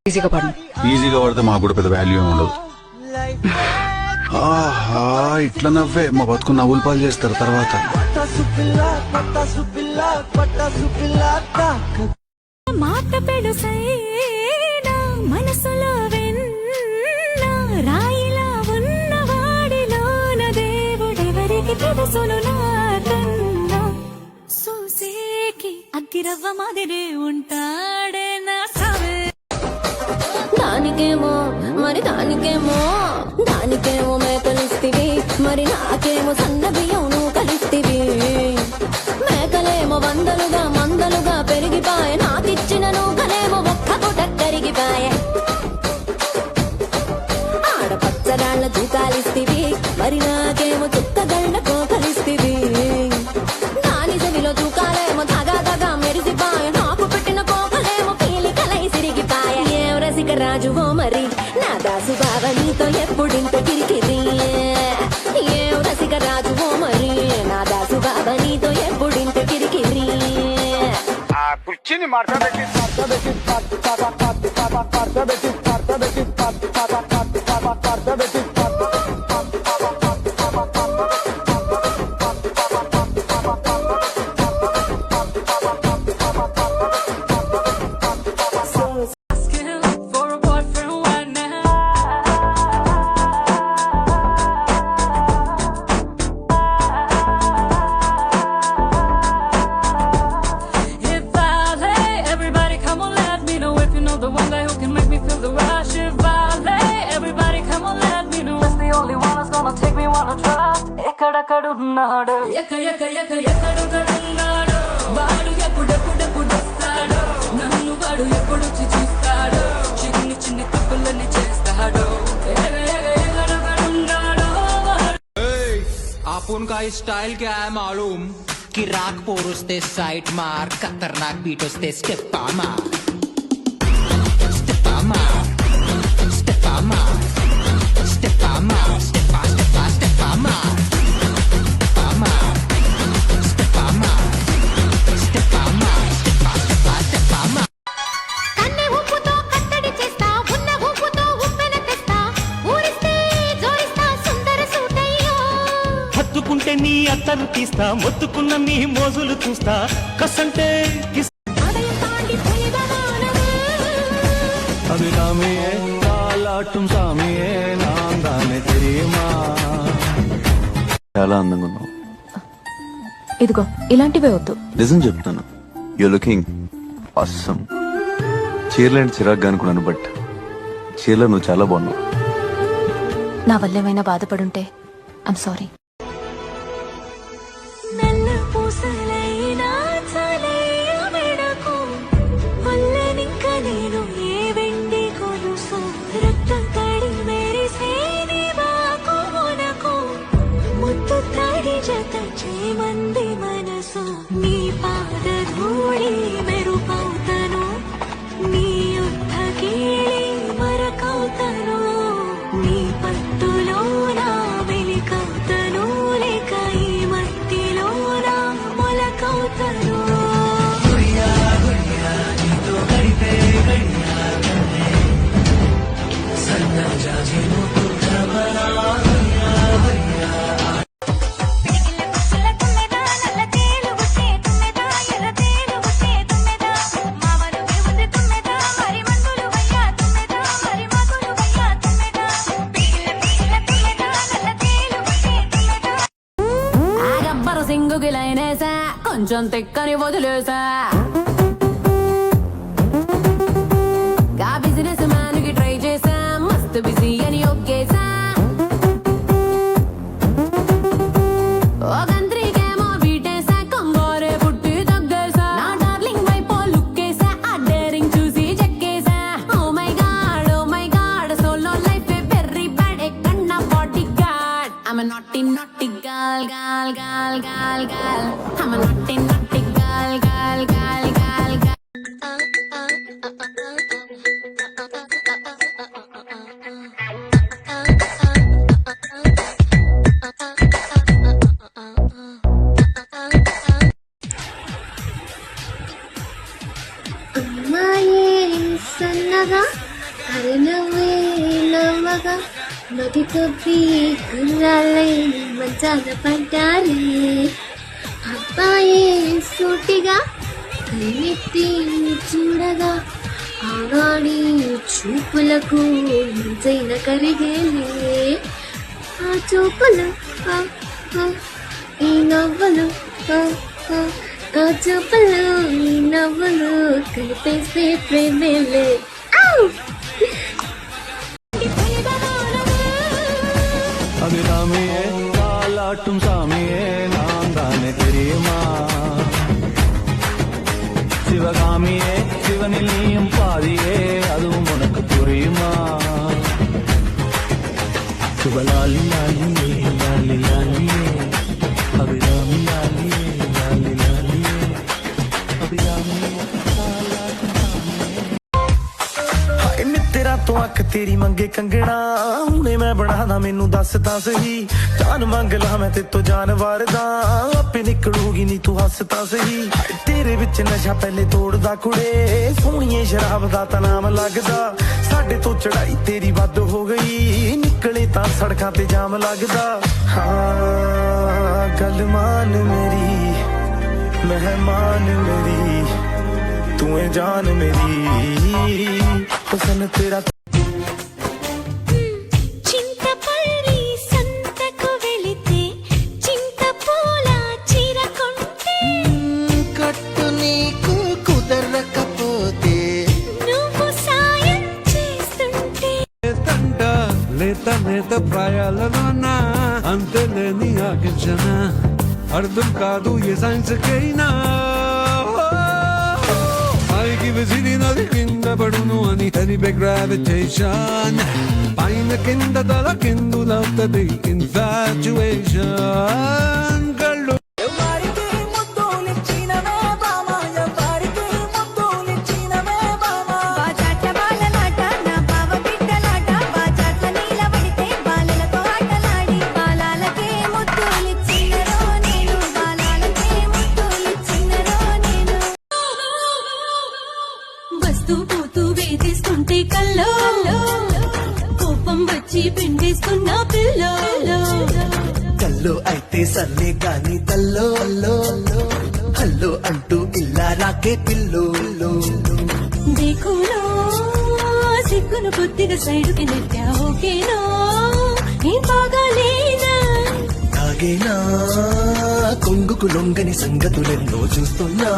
ఈజీగా పడు. ఈజీగా పడితే మాకు కూడా పెద్ద వాల్యూ ఏమి ఉండదు. ఆహా ఇట్లా నవ్వే మా బతుకు నవ్వులు పాలు చేస్తారు తర్వాత. మాట పెడుసైనా మనసులో వెన్న రాయిలా ఉన్నవాడిలోన దేవుడెవరికి తెలుసును నాకన్నా సూసేకి అగ్గిరవ్వ మాదిరే ఉంటాడే నా సవే దానికేమో మరి దానికేమో మేకలిస్తివి మరి నాకేమో సన్న బియ్యం నువ్వు కలిస్తివి మేకలేమో మందలుగా పెరిగిపాయే నాకిచ్చిన నూకలేమో ఒక్క పూట కరిగిపాయే ఆడపచ్చరాళ్ళ తూకాలిస్తివి మరి నాకేమో చుక్కగళ్ళ కోకలిస్తివి దాని చెవిలో తూకాలేమో దగా మెరిసిపాయే నాకు పెట్టిన కోకలేమో పీలికలై సిరిగిపాయే ఏం రసిక రాజువో మరి నా దాసు బావ నీతో ఎప్పుడింత కిరికిరి ఏం రసిక రాజువో మరి నా దాసు బావ నీతో ఎప్పుడింత కిరికిరి కుర్చీని మార్చబెట్టి ఎక్కడెక్కడున్నాడు ఎక్కడెక్కడున్నాడు వాడు ఎప్పుడెప్పుడెప్పుడొస్తాడు నన్ను వాడు ఎప్పుడొచ్చి చూస్తాడు చిన్ని తప్పులని చేస్తాడు आपण का स्टाइल क्या है मालूम कि राग पोरुस्ते साइट मार खतरनाक बीटोस्ते स्टेपा मार स्टेपा मार स्टेपा मार स्टेपा मार स्टेपा स्टेपा स्टेपा मार హత్తుకుంటే నీ అత్తను తీస్తా మొత్తుకున్న నీ మోజులు చూస్తా కసంటే చాలా అందంగా ఉన్నావు. ఇదిగో ఇలాంటివే వద్దు. నిజం చెప్తాను, యూ లుకింగ్ ఆసమ్. చీరలేంటి చిరాగ్గా అనుకున్నాను, బట్ చీరలో నువ్వు చాలా బాగున్నావు. నా వల్ల ఏమైనా బాధపడుంటే ఐమ్ సారీ. మంది మనసు నీ పాద ధూళి మెరుపవుతను నీ యుద్ధ కీళి మరకవుతను నీ పట్టులో నా వెలికవుతను లేక ఈ మట్టిలో నా మొలకవుతను సింగుకి లైనేసా కొంచెం తెక్కని వదిలేసా గా బిజినెస్ మ్యాన్ కి ట్రై చేసా మస్తు బిజీ అని ఒక్కేసా ఒకంత్రికేమో బీటేసా కొంగోరే పుట్టి తగ్గేసా నా డార్లింగ్ వైపో లుక్కేసా ఆ డేరింగ్ చూసి చెక్కేసా oh my God solo life a very bad ఎక్కన్నా bodyguard I'm naughty girl I'm a naughty girl అమ్మాయే సన్నగా అరే నవ్వే నవ్వగా మది తప్పి కుర్రాలే మంచాన పడ్డారే అబ్బాయే సూటిగా కన్నెత్తి చూడగా ఆనాడి చూపులకు నిజైన కరిగేలే ఆ చూపులు ఈ నవ్వులు ఆ చూపులు ఈ నవ్వులు కలిపేస్తే ప్రేమేలే அபிராமியே பாலாட்டும் சாமியே நான் தானே தெரியுமா சிவகாமியே சிவனில் நீயும் பாதியே அதுவும் உனக்கு புரியுமா சுபலாலி லாலியே லாலி லாலியே அபிராமி லாலியே லாலி லாலியே அபிராமியே ਤੇਰਾ ਤੋਂ ਅੱਖ ਤੇਰੀ ਮੰਗੇ ਕੰਗਣਾ ਹੁਣੇ ਮੈਂ ਬਣਾਦਾ ਮੈਨੂੰ ਦੱਸ ਤਾਂ ਸਹੀ ਜਾਨ ਮੰਗ ਲਾ ਮੈਂ ਤੇ ਤੋਂ ਜਾਨਵਰ ਦਾ ਆਪੇ ਨਿਕਲੂਗੀ ਨੀ ਤੂੰ ਹੱਸ ਤਾਂ ਸਹੀ ਤੇਰੇ ਵਿੱਚ ਨਸ਼ਾ ਪਹਿਲੇ ਤੋੜਦਾ ਕੁੜੇ ਸੋਹਣੀਏ ਸ਼ਰਾਬ ਦਾ ਤਾਂ ਨਾਮ ਲੱਗਦਾ ਸਾਡੇ ਤੋਂ ਚੜਾਈ ਤੇਰੀ ਵੱਧ ਹੋ ਗਈ ਨਿਕਲੇ ਤਾਂ ਸੜਕਾਂ ਤੇ ਜਾਮ ਲੱਗਦਾ ਹਾਂ ਗੱਲ ਮਾਨ ਮੇਰੀ ਮਹਿਮਾਨ ਮੇਰੀ ਤੂੰ ਏ ਜਾਨ ਮੇਰੀ पसंद तेरा చింతపల్లి సంతకు వెళితే చింతపూల చీర కొంటే కట్టు నీకు కుదరకపోతే నువ్వు సాయం చేస్తుంటే తంట లేత ప్రాయాలలోనా అంతేలేని ఆకించన అర్థం కాదు ఏ సైన్స్కైనా పైకి విసిరినది కింద పడును అని తెలిపే గ్రావిటేషన్ పైన కింద తల కిందులవుతుంది ఇన్ఫాచ్యుయేషన్ కళ్ళు వస్తూ పోతూ వేధిస్తుంటే కల్లో కోపం వచ్చి పిండేస్తున్నా పిల్లో కల్లో అయితే సర్లే గాని తల్లో హల్లో అంటూ ఇల్లా రాకే పిల్లో దేకులో సిగ్గును బుద్ధిగా సైడుకి నెట్టా ఓకేనా ఏం బాగాలేనా తాగేనా కొంగుకు లొంగని సంగతులెన్నో చూస్తున్నా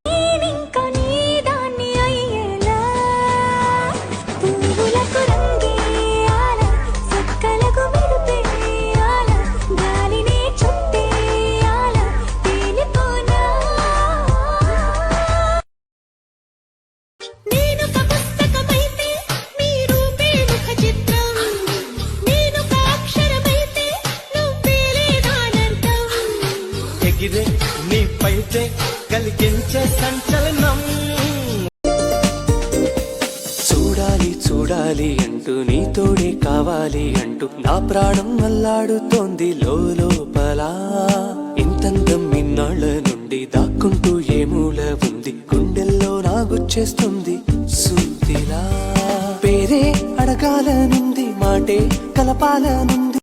నేనింక నీ దాన్ని అయ్యేలా పువ్వులకు రంగేయాల సుక్కలకు మెరుపేయాల గాలినే చుట్టేయాల తేలిపోనా నేనొక పుస్తకమైతే నీ రూపే ముఖ చిత్రం నేనొక అక్షరమైతే నువ్వేలే దానర్థం ఎగిరే నీ పైతే కలిగించే సంచలనం చూడాలి చూడాలి అంటూ నీ తోడే కావాలి అంటూ నా ప్రాణం అల్లాడుతోంది లోపల ఇంతందం ఇన్నాళ్ళ నుండి దాక్కుంటూ ఏ మూల ఉంది గుండెల్లో నాగుచ్చేస్తుంది సూదిలా పేరే అడగాలనుంది మాటే కలపాలనుంది